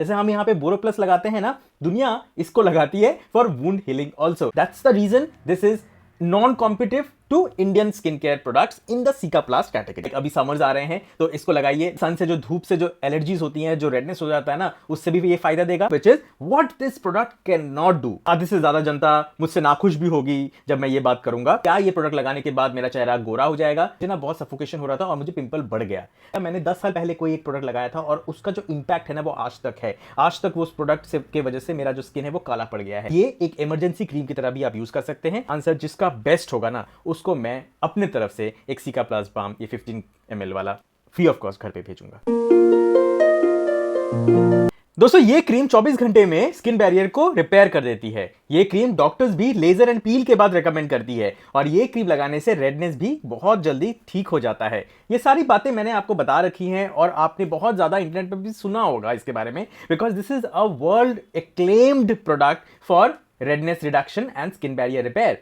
जैसे हम यहाँ पे बोरोप्लस लगाते हैं ना, दुनिया इसको लगाती है for wound healing also. That's the reason this is non competitive to Indian skin care products in the Cicaplast category. अभी समर्स आ रहे हैं तो इसको लगाइए। सन से जो धूप से जो एलर्जीज होती हैं, जो रेडनेस हो जाता है ना, उससे भी ये फायदा देगा, which is what this product can not do. आधे से ज्यादा जनता मुझसे नाखुश भी होगी जब मैं ये बात करूंगा। क्या ये प्रोडक्ट लगाने के बाद मेरा चेहरा गोरा हो जाएगा? मुझे ना बहुत सफोकेशन हो रहा था और मुझे पिंपल बढ़ गया। मैंने 10 साल पहले कोई एक प्रोडक्ट लगाया था और उसका जो इंपैक्ट है ना, वो आज तक है। आज तक वो उस प्रोडक्ट से के वजह से मेरा जो स्किन है वो काला पड़ गया है। ये एक इमरजेंसी क्रीम की तरह भी आप यूज कर सकते हैं। आंसर जिसका बेस्ट होगा ना, उसको मैं अपने तरफ से एक सिकाप्लास्ट बाम, ये 15 ml वाला, फ्री ऑफ कॉस्ट घर पे भेजूंगा। दोस्तों, ये क्रीम 24 घंटे में स्किन बैरियर को रिपेयर कर देती है। ये क्रीम डॉक्टर्स भी लेजर एंड पील के बाद रेकमेंड करती है और ये क्रीम लगाने से रेडनेस भी बहुत जल्दी ठीक हो जाता है। ये सारी बातें मैंने आपको बता रखी हैं और आपने बहुत ज्यादा इंटरनेट पर भी सुना होगा इसके बारे में, because this is a world acclaimed product for redness reduction and skin barrier repair.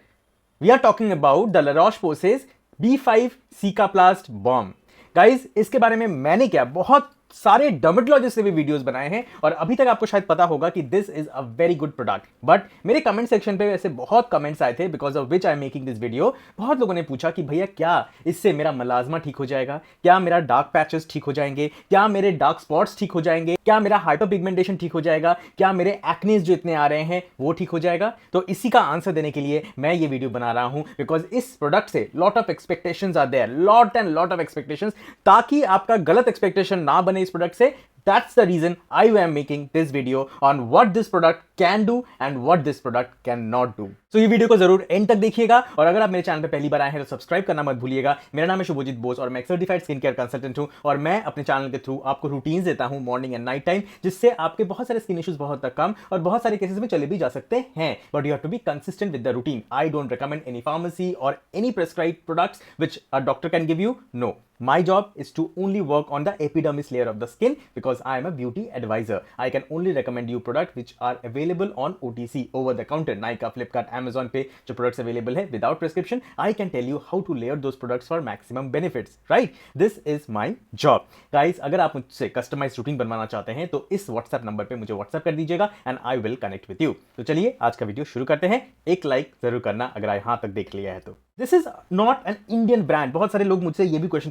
We are talking about the La Roche-Posay's B5 Cicaplast Balm. Guys, इसके बारे में मैंने क्या बहुत सारे डर्मेटोलॉजिस्ट से भी वीडियोस बनाए हैं और अभी तक आपको शायद पता होगा कि this is a very good product. But मेरे कमेंट सेक्शन पे वैसे बहुत कमेंट्स आए थे, because of which I am making this video. बहुत लोगों ने पूछा कि भैया क्या इससे मेरा मलाजमा ठीक हो जाएगा, क्या मेरा डार्क पैचेस ठीक हो जाएंगे, क्या मेरे डार्क स्पॉट्स ठीक हो जाएंगे, क्या मेरा हाइपर पिगमेंटेशन ठीक हो जाएगा, क्या मेरे एक्नेस जो इतने आ रहे हैं वो ठीक हो जाएगा। तो इसी का आंसर देने के लिए मैं ये वीडियो बना रहा हूं, बिकॉज इस प्रोडक्ट से lot of expectations are there, lot and lot of expectations, ताकि आपका गलत एक्सपेक्टेशन ना बने इस प्रोडक्ट से। That's the reason I am making this video on what this product can do and what this product cannot do. So ये video को जरूर एंड तक देखिएगा और अगर आप मेरे चैनल पे पहली बार आए हैं तो सब्सक्राइब करना मत भूलिएगा। मेरा नाम है शुभजीत बोस और मैं एक सर्टिफाइड स्किन केयर कंसल्टेंट हूं और मैं अपने चैनल के थ्रू आपको रूटीन्स देता हूं मॉर्निंग एंड नाइट टाइम, जिससे आपके बहुत सारे स्किन इश्यूज बहुत तक कम और बहुत सारे केसेस में चले भी जा सकते हैं। But you have to be consistent with the routine. I don't recommend any pharmacy or any prescribed products which a doctor can give you. No. My job is to only work on the epidermis layer of the skin because I am a beauty advisor. I can only recommend you products which are available on OTC, over the counter, Nykaa, Flipkart, Amazon पे जो products available है without prescription. I can tell you how to layer those products for maximum benefits. Right? This is my job. Guys, अगर आप मुझसे customized routine बनवाना चाहते हैं तो इस WhatsApp नंबर पे मुझे WhatsApp कर दीजिएगा and I will connect with you. तो चलिए आज का वीडियो शुरू करते हैं। एक लाइक जरूर करना अगर यहाँ तक देख लिया है तो। This is not an Indian brand. बहुत सारे लोग मुझसे ये भी क्वेश्चन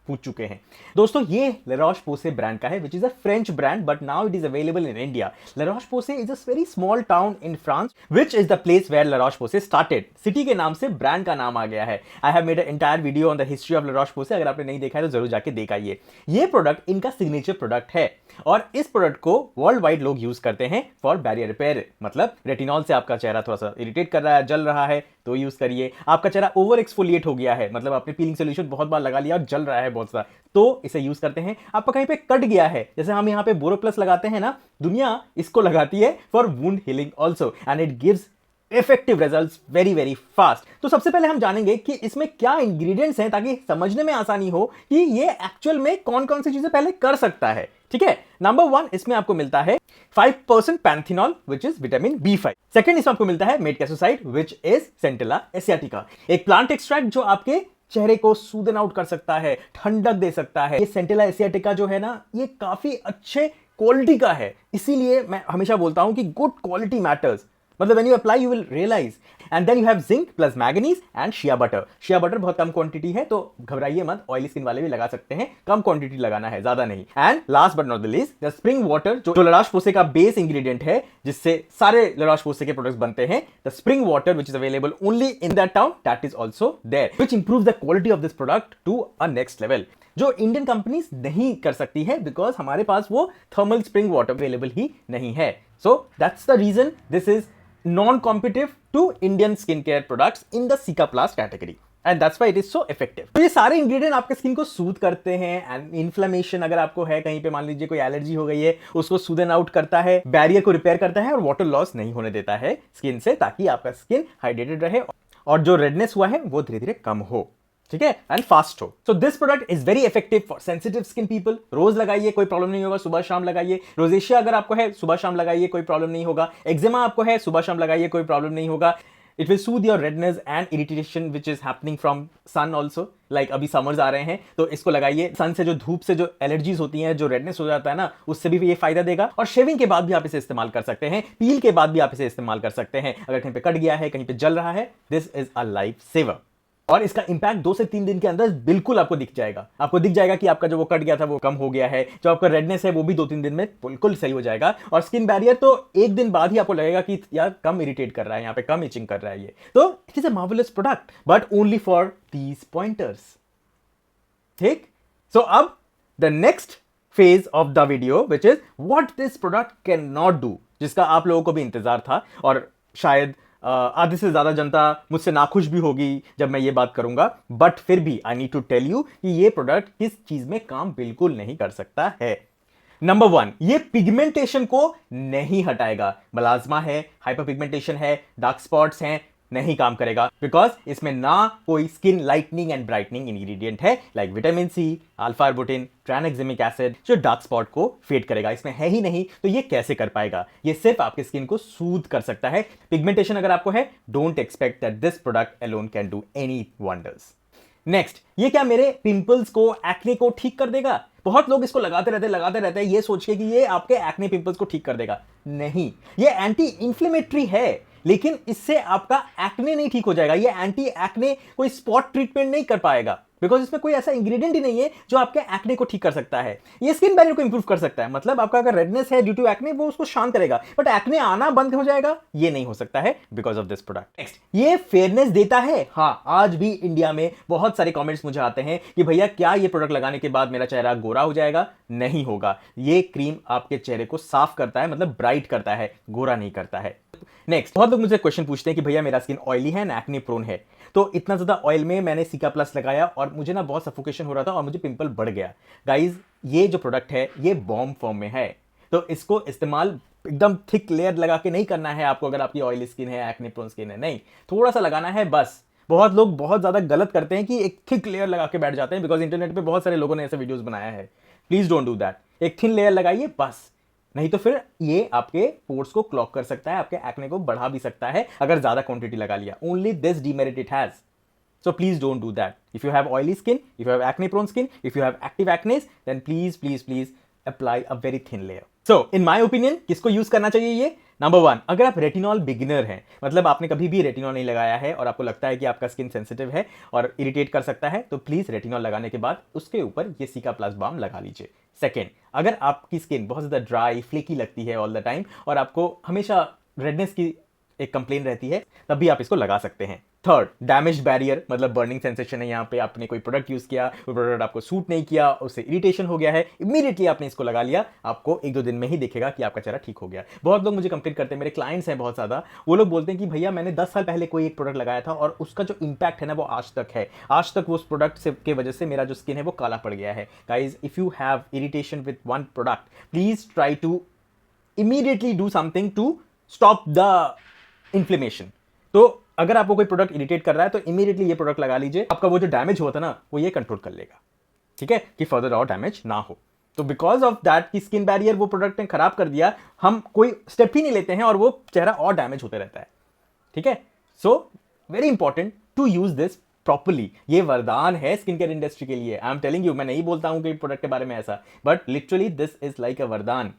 पूछ चुके हैं। दोस्तों, ये La Roche-Posay ब्रांड का है, which is a French brand, but now it is available in India. La Roche-Posay is a very small town in France, which is the place where La Roche-Posay started. City के नाम से brand का नाम आ गया है। I have made a entire video on the history of La Roche-Posay। अगर आपने नहीं देखा है तो जरूर जाके देख आइए। ये प्रोडक्ट इनका सिग्नेचर प्रोडक्ट है और इस प्रोडक्ट को वर्ल्ड वाइड लोग यूज करते हैं फॉर बैरियर रिपेयर। मतलब रेटिनॉल से आपका चेहरा थोड़ा सा इरिटेट कर रहा है, जल रहा है, तो यूज करिए। आपका चेहरा ओवर एक्सफोलिएट हो गया है, मतलब आपने पीलिंग सोल्यूशन बहुत बार लगा लिया और जल रहा है बहुत सा, तो इसे यूज करते हैं। आपका कहीं पे कट गया है, जैसे हम यहाँ पे बोरोप्लस लगाते हैं ना, दुनिया इसको लगाती है for wound healing also and it gives effective results very very fast. तो सबसे पहले हम जानेंगे कि इसमें क्या इंग्रेडिएंट्स हैं, ताकि समझने में आसानी हो कि ये एक्चुअल में कौन कौन सी चीजें पहले कर सकता है। ठीक है, नंबर 1 इसमें आपको मिलता है 5% panthenol which is vitamin B5। Second इसमें आपको मिलता है मेटकेसोसाइड विच इज सेंटिला एसियाटिका, एक प्लांट एक्सट्रैक्ट जो आपके चेहरे को सूदन आउट कर सकता है, ठंडक दे सकता है। ये सेंटिला एसियाटिका जो है ना, ये काफी अच्छे क्वालिटी का है, इसीलिए मैं हमेशा बोलता हूं कि गुड क्वालिटी मैटर्स। मतलब when you apply you will realize. And then you have zinc plus manganese and shea butter. Shea butter बहुत कम क्वांटिटी है, तो घबराइए मत, ऑयली स्किन वाले भी लगा सकते हैं, कम क्वांटिटी लगाना है, ज्यादा नहीं। And last but not the least the spring water, जो La Roche-Posay का बेस इंग्रेडिएंट है, जिससे सारे La Roche-Posay के प्रोडक्ट्स बनते हैं। The spring water which is available only in that town, that is also there, which improve the quality of this product to a next level, जो Indian companies नहीं कर सकती है, बिकॉज हमारे पास वो थर्मल स्प्रिंग वाटर अवेलेबल ही नहीं है। So that's the reason this is non-competitive to Indian skincare products in the Cicaplast category and that's why it is so effective। तो ये सारे इंग्रेडिएंट आपके स्किन को सूद करते हैं एंड इन्फ्लेमेशन अगर आपको है कहीं पे, मान लीजिए कोई एलर्जी हो गई है, उसको सूदन आउट करता है, बैरियर को रिपेयर करता है और वाटर लॉस नहीं होने देता है स्किन से, ताकि आपका स्किन हाइड्रेटेड रहे और जो रेडनेस हुआ है वो धीरे धीरे कम हो। ठीक है, एंड फास्ट हो। So this product is very effective for sensitive skin people. रोज लगाइए, कोई प्रॉब्लम नहीं होगा, सुबह शाम लगाइए। रोजेशिया अगर आपको है, सुबह शाम लगाइए, कोई प्रॉब्लम नहीं होगा। एक्जिमा आपको है, सुबह शाम लगाइए, कोई प्रॉब्लम नहीं होगा। It will soothe your redness and irritation which is happening from sun also. Like अभी समर्स आ रहे हैं तो इसको लगाइए, सन से जो धूप से जो एलर्जीज होती हैं, जो रेडनेस हो जाता है ना, उससे भी ये फायदा देगा। और शेविंग के बाद भी आप इसे इस्तेमाल कर सकते हैं, पील के बाद भी आप इसे इस्तेमाल कर सकते हैं। अगर कहीं पे कट गया है, कहीं पे जल रहा है, this is a life saver. और इसका इंपैक्ट 2 से 3 दिन के अंदर बिल्कुल आपको दिख जाएगा। आपको दिख जाएगा कि आपका जो वो कट गया था वो कम हो गया है, जो आपका रेडनेस है वो भी 2-3 दिन में बिल्कुल सही हो जाएगा। और स्किन बैरियर तो 1 दिन बाद ही आपको लगेगा कि यार कम इरिटेट कर रहा है, यहाँ पे कम इचिंग कर रहा है ये। तो it is a marvellous product but only for these pointers. ठीक, सो अब the next phase of the video which is what this product can not do, जिसका आप लोगों को भी इंतजार था और शायद आधे से ज्यादा जनता मुझसे नाखुश भी होगी जब मैं ये बात करूंगा, बट फिर भी I need to tell you कि ये प्रोडक्ट किस चीज में काम बिल्कुल नहीं कर सकता है। नंबर 1, ये पिगमेंटेशन को नहीं हटाएगा। मलाज्मा है, हाइपर पिगमेंटेशन है, डार्क स्पॉट्स हैं, नहीं काम करेगा बिकॉज इसमें ना कोई skin lightening and brightening ingredient है like vitamin C, alpha arbutin, tranexamic acid जो डार्क स्पॉट को फेड करेगा, इसमें है ही नहीं। तो ये कैसे कर पाएगा? ये सिर्फ आपकी स्किन को सूद कर सकता है। पिगमेंटेशन अगर आपको है, don't expect that this product alone can do any wonders. Next, ये क्या मेरे पिंपल्स को, एक्ने को ठीक कर देगा? बहुत लोग इसको लगाते रहते हैं ये सोच के कि ये आपके एक्ने पिंपल्स को ठीक कर देगा। नहीं, ये एंटी इंफ्लेमेटरी है, लेकिन इससे आपका एक्ने नहीं ठीक हो जाएगा। ये एंटी एक्ने कोई स्पॉट ट्रीटमेंट नहीं कर पाएगा बिकॉज इसमें कोई ऐसा इंग्रेडिएंट ही नहीं है जो आपके एक्ने को ठीक कर सकता है। ये स्किन बैरियर को इंप्रूव कर सकता है, मतलब आपका अगर रेडनेस है ड्यू टू एक्ने वो उसको शांत करेगा, बट एक्ने आना बंद हो जाएगा, ये नहीं हो सकता है because of this product. Next, ये फेयरनेस देता है। हाँ, आज भी इंडिया में बहुत सारे कमेंट्स मुझे आते हैं कि भैया क्या ये प्रोडक्ट लगाने के बाद मेरा चेहरा गोरा हो जाएगा? नहीं होगा। ये क्रीम आपके चेहरे को साफ करता है, मतलब ब्राइट करता है, गोरा नहीं करता है। नेक्स्ट, बहुत लोग मुझे क्वेश्चन पूछते हैं कि भैया मेरा स्किन ऑयली है ना, एक्ने प्रोन है, तो इतना ज्यादा ऑयल में मैंने सिका प्लस लगाया और मुझे ना बहुत सफोकेशन हो रहा था और मुझे पिंपल बढ़ गया। गाइज, ये जो प्रोडक्ट है ये बॉम्ब फॉर्म में है, तो इसको इस्तेमाल एकदम थिक लेयर लगा के नहीं करना है आपको। अगर आपकी ऑयली स्किन है, एक्ने प्रोन स्किन है, नहीं, थोड़ा सा लगाना है बस। बहुत लोग बहुत ज्यादा गलत करते हैं कि एक थिक लेयर लगा के बैठ जाते हैं बिकॉज इंटरनेट पे बहुत सारे लोगों ने ऐसे वीडियोस बनाया है। Please don't do that. एक थिन लेयर लगाइए बस, नहीं तो फिर ये आपके पोर्स को क्लॉग कर सकता है, आपके एक्ने को बढ़ा भी सकता है अगर ज्यादा क्वांटिटी लगा लिया। Only this demerit it has, so please don't do that. If you have oily skin, if you have acne prone skin, if you have active acne, then please apply a very thin layer. So in my opinion, किसको use करना चाहिए ये? Number 1, अगर आप retinol beginner हैं, मतलब आपने कभी भी रेटिनॉल नहीं लगाया है और आपको लगता है कि आपका स्किन सेंसिटिव है और इरिटेट कर सकता है, तो प्लीज रेटिनॉल लगाने के बाद उसके ऊपर ये सिका प्लस बाम लगा लीजिए। सेकेंड, अगर आपकी स्किन बहुत ज्यादा ड्राई फ्लेकी लगती है ऑल द टाइम और आपको हमेशा रेडनेस की एक कंप्लेन रहती है, तब भी आप इसको लगा सकते हैं। थर्ड, डैमेज बैरियर, मतलब बर्निंग सेंसेशन है यहाँ पे, आपने कोई प्रोडक्ट यूज किया, वो प्रोडक्ट आपको सूट नहीं किया, उससे इरिटेशन हो गया है, इमीडिएटली आपने इसको लगा लिया, आपको 1-2 दिन में ही दिखेगा कि आपका चेहरा ठीक हो गया। बहुत लोग मुझे कंप्लेंट करते हैं, मेरे क्लाइंट्स हैं बहुत ज्यादा, वो लोग बोलते हैं कि भैया मैंने 10 साल पहले कोई एक प्रोडक्ट लगाया था और उसका जो इंपैक्ट है ना वो आज तक है, आज तक वो उस प्रोडक्ट से की वजह से मेरा जो स्किन है वो काला पड़ गया है। Guys, if you have irritation with one product, please try to immediately do something to stop the inflammation. तो अगर आपको कोई प्रोडक्ट इरिटेट कर रहा है तो इमीडिएटली ये प्रोडक्ट लगा लीजिए, आपका वो जो डैमेज हुआ था ना वो ये कंट्रोल कर लेगा, ठीक है, कि फर्दर और डैमेज ना हो। तो बिकॉज ऑफ दैट की स्किन बैरियर वो प्रोडक्ट ने खराब कर दिया, हम कोई स्टेप ही नहीं लेते हैं और वो चेहरा और डैमेज होते रहता है, ठीक है। So very important to use this properly. ये वरदान है स्किन केयर इंडस्ट्री के लिए। आई एम टेलिंग यू, मैं नहीं बोलता हूं कि प्रोडक्ट के बारे में ऐसा, but literally this is like अ वरदान,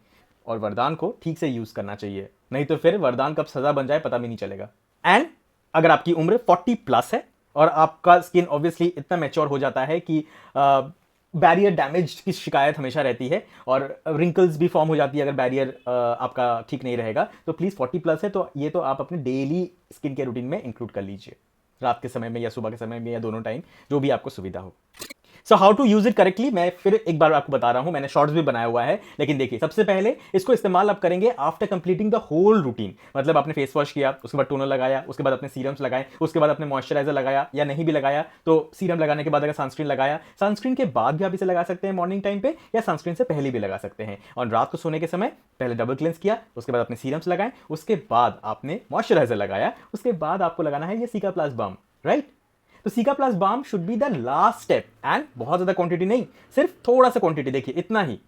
और वरदान को ठीक से यूज करना चाहिए, नहीं तो फिर वरदान कब सजा बन जाए पता भी नहीं चलेगा। एंड अगर आपकी उम्र 40 प्लस है और आपका स्किन ऑब्वियसली इतना मैच्योर हो जाता है कि बैरियर डैमेज की शिकायत हमेशा रहती है और रिंकल्स भी फॉर्म हो जाती है अगर बैरियर आपका ठीक नहीं रहेगा, तो प्लीज 40 प्लस है तो ये तो आप अपने डेली स्किन केयर रूटीन में इंक्लूड कर लीजिए, रात के समय में या सुबह के समय में या दोनों टाइम, जो भी आपको सुविधा हो। So how to use it correctly, मैं फिर एक बार आपको बता रहा हूं, मैंने शॉर्ट्स भी बनाया हुआ है, लेकिन देखिए सबसे पहले इसको इस्तेमाल आप करेंगे after completing the whole routine. मतलब आपने फेस वॉश किया, उसके बाद टोनर लगाया, उसके बाद अपने सीरम्स लगाए, उसके बाद अपने मॉइस्चराइजर लगाया, या नहीं भी लगाया तो सीरम लगाने के बाद अगर सनस्क्रीन लगाया, सनस्क्रीन के बाद भी आप इसे लगा सकते हैं मॉर्निंग टाइम पे, या सनस्क्रीन से पहले भी लगा सकते हैं। और रात को सोने के समय पहले डबल क्लेंस किया, उसके बाद अपने सीरम्स लगाए, उसके बाद आपने मॉइस्चराइजर लगाया, उसके बाद आपको लगाना है ये सिका प्लस बाम, राइट। तो cica plus balm should be the last step, and बहुत ज्यादा क्वांटिटी नहीं, सिर्फ थोड़ा सा क्वांटिटी, देखिए इतना ही,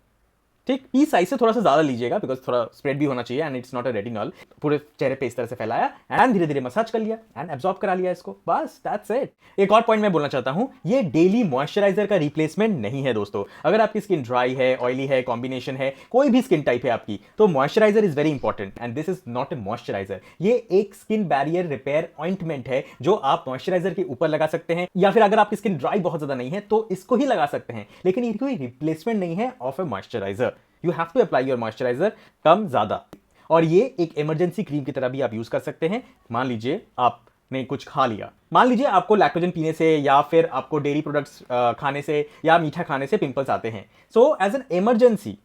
ठीक, पी साइज से थोड़ा सा ज्यादा लीजिएगा बिकॉज थोड़ा स्प्रेड भी होना चाहिए and it's not a retinol. पूरे चेहरे पे इस तरह से फैलाया एंड धीरे धीरे मसाज कर लिया एंड एब्जॉर्ब करा लिया इसको, बस दैट्स इट। एक और पॉइंट मैं बोलना चाहता हूं, ये डेली मॉइस्चराइजर का रिप्लेसमेंट नहीं है दोस्तों। अगर आपकी स्किन ड्राई है, ऑयली है, कॉम्बिनेशन है, कोई भी स्किन टाइप है आपकी, तो moisturiser is very important and this is not a moisturiser. ये एक स्किन बैरियर रिपेयर ऑइंटमेंट है जो आप मॉइस्चराइजर के ऊपर लगा सकते हैं, या फिर अगर आपकी स्किन ड्राई बहुत ज्यादा नहीं है तो इसको ही लगा सकते हैं, लेकिन ये कोई रिप्लेसमेंट नहीं है of a moisturiser. You have to apply your moisturiser कम ज्यादा, और ये एक इमरजेंसी क्रीम की तरह भी आप यूज कर सकते हैं। मान लीजिए आपने कुछ खा लिया, मान लीजिए आपको लैक्टोजन पीने से या फिर आपको डेयरी प्रोडक्ट्स खाने से या मीठा खाने से पिंपल्स आते हैं। So as an emergency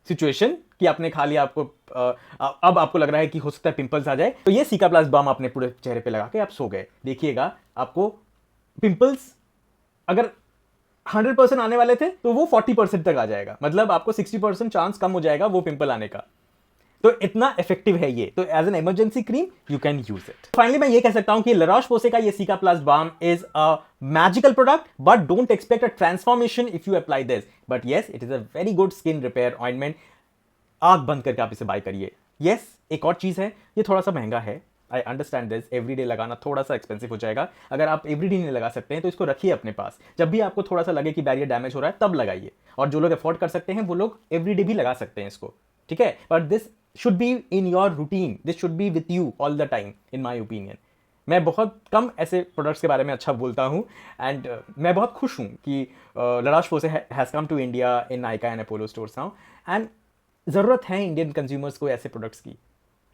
situation कि आपने खा लिया, आपको अब आपको लग रहा है कि हो सकता है पिंपल्स आ जाए, तो ये सिकाप्लास्ट बाम आपने पूरे चेहरे पे लगा के आप सो गए, देखिएगा आपको पिंपल्स अगर 100% आने वाले थे तो वो 40% तक आ जाएगा, मतलब आपको 60% चांस कम हो जाएगा वो पिंपल आने का। तो इतना इफेक्टिव है ये, तो as an emergency cream you can use it. Finally मैं ये कह सकता हूं कि ला रोच-पोसे का ये Cicaplast balm is a magical product, but don't expect a transformation if you apply this, but yes it is a very good skin repair ointment. आंख बंद करके आप इसे बाय करिए। यस, एक और चीज है, ये थोड़ा सा महंगा है, आई अंडरस्टैंड दिस, एवरीडे लगाना थोड़ा सा एक्सपेंसिव हो जाएगा। अगर आप एवरीडे नहीं लगा सकते हैं तो इसको रखिए अपने पास, जब भी आपको थोड़ा सा लगे कि बैरियर डैमेज हो रहा है तब लगाइए, और जो लोग अफोर्ड कर सकते हैं वो लोग एवरीडे भी लगा सकते हैं इसको, ठीक है। But this should be in your routine, this should be with you all the time in my opinion. मैं बहुत कम ऐसे प्रोडक्ट्स के बारे में अच्छा बोलता हूँ एंड मैं बहुत खुश हूँ कि La Roche Posay has come to India in Nykaa and Apollo stores now, and ज़रूरत है इंडियन कंज्यूमर्स को ऐसे प्रोडक्ट्स की,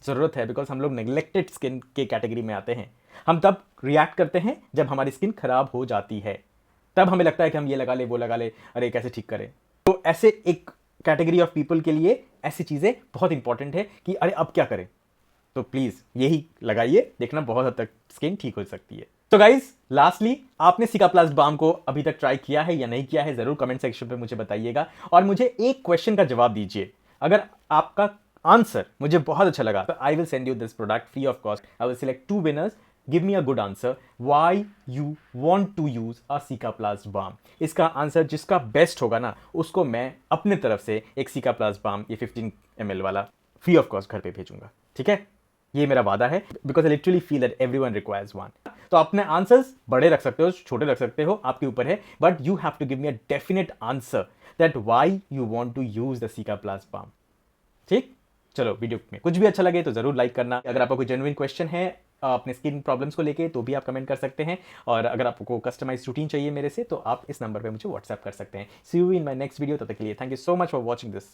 ज़रूरत है, बिकॉज हम लोग नेग्लेक्टेड स्किन के कैटेगरी में आते हैं। हम तब रिएक्ट करते हैं जब हमारी स्किन खराब हो जाती है, तब हमें लगता है कि हम ये लगा ले वो लगा ले, अरे कैसे ठीक करें। तो ऐसे एक कैटेगरी ऑफ पीपल के लिए ऐसी चीज़ें बहुत इंपॉर्टेंट है कि अरे अब क्या करें, तो प्लीज़ यही लगाइए, देखना बहुत हद तक स्किन ठीक हो सकती है। तो गाइज लास्टली, आपने सिकाप्लास्ट बाम को अभी तक ट्राई किया है या नहीं किया है, जरूर कमेंट सेक्शन पे मुझे बताइएगा, और मुझे एक क्वेश्चन का जवाब दीजिए। अगर आपका आंसर मुझे बहुत अच्छा लगा तो I will send you this product free of cost. I will select 2 winners. Give me a good answer why you want to use a Cicaplast balm. इसका आंसर जिसका बेस्ट होगा ना, उसको मैं अपने तरफ से एक सिकाप्लास्ट बाम ये 15 ml वाला फ्री ऑफ कॉस्ट घर पे भेजूंगा, ठीक है। ये मेरा वादा है, because I literally feel that everyone requires one. तो अपने आंसर्स बड़े रख सकते हो, छोटे रख सकते हो, आपके ऊपर है, but you have to give me a definite answer that why you want to use the Cicaplast balm, ठीक। चलो, वीडियो में कुछ भी अच्छा लगे तो जरूर लाइक करना। अगर आपका कोई जेन्युइन क्वेश्चन है अपने स्किन प्रॉब्लम्स को लेके तो भी आप कमेंट कर सकते हैं, और अगर आपको कस्टमाइज रूटीन चाहिए मेरे से तो आप इस नंबर पे मुझे व्हाट्सएप कर सकते हैं। See you in my next video, तब तक के लिए thank you so much for watching this.